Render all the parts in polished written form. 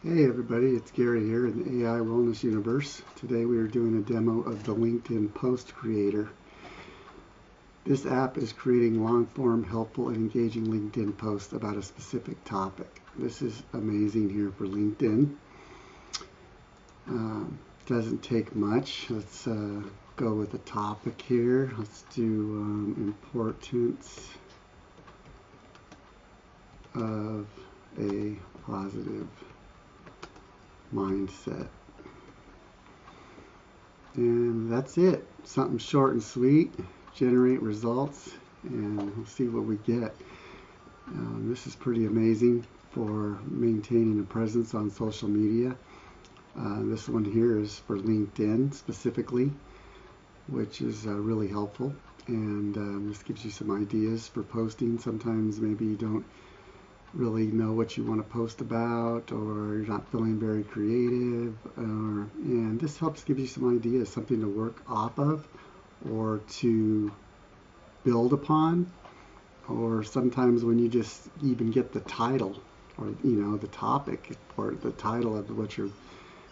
Hey everybody, it's Gary here in the AI Wellness Universe. Today we are doing a demo of the LinkedIn Post Creator. This app is creating long-form, helpful, and engaging LinkedIn posts about a specific topic. This is amazing here for LinkedIn. Doesn't take much. Let's go with the topic here. Let's do importance of a positive mindset. And that's it. Something short and sweet. Generate results, and we'll see what we get. This is pretty amazing for maintaining a presence on social media. This one here is for LinkedIn specifically, which is really helpful. And this gives you some ideas for posting. Sometimes maybe you don't really know what you want to post about, or you're not feeling very creative, and this helps give you some ideas, something to work off of or to build upon. Or sometimes when you just even get the title, or the topic or the title of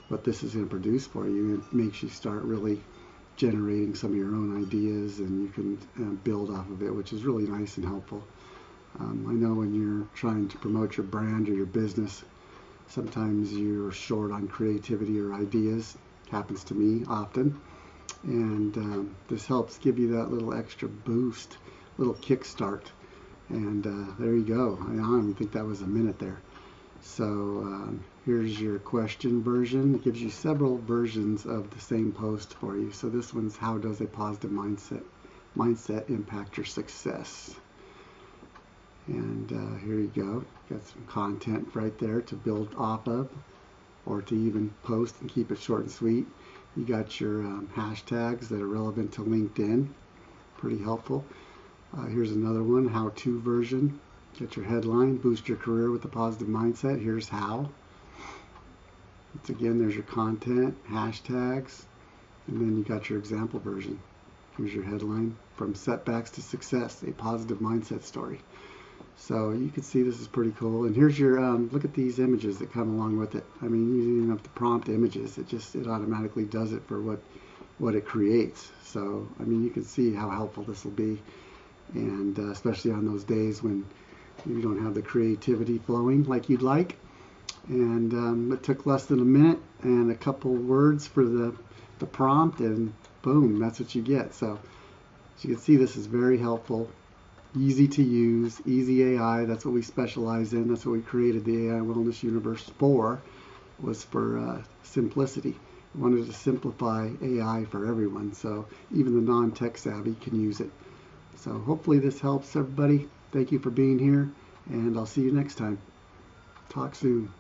what this is going to produce for you, it makes you start really generating some of your own ideas, and you can build off of it, which is really nice and helpful. I know when you're trying to promote your brand or your business, sometimes you're short on creativity or ideas. It happens to me often. And this helps give you that little extra boost, little kickstart. And there you go. I don't even think that was a minute there. So here's your question version. It gives you several versions of the same post for you. So this one's, how does a positive mindset impact your success? And here you go. Got some content right there to build off of, or to even post and keep it short and sweet. You got your hashtags that are relevant to LinkedIn. Pretty helpful. Here's another one, how-to version. Get your headline, boost your career with a positive mindset. Here's how. Once again, there's your content, hashtags, and then you got your example version. Here's your headline, from setbacks to success, a positive mindset story. So you can see this is pretty cool. And here's your, look at these images that come along with it. I mean, you don't even have to prompt images. It automatically does it for what it creates. So, I mean, you can see how helpful this will be. And especially on those days when you don't have the creativity flowing like you'd like. And it took less than a minute and a couple words for the prompt, and boom, that's what you get. So as you can see, this is very helpful. Easy to use, easy AI. That's what we specialize in. That's what we created the AI Wellness Universe for, was for simplicity. We wanted to simplify AI for everyone, so even the non-tech savvy can use it. So hopefully this helps everybody. Thank you for being here, and I'll see you next time. Talk soon.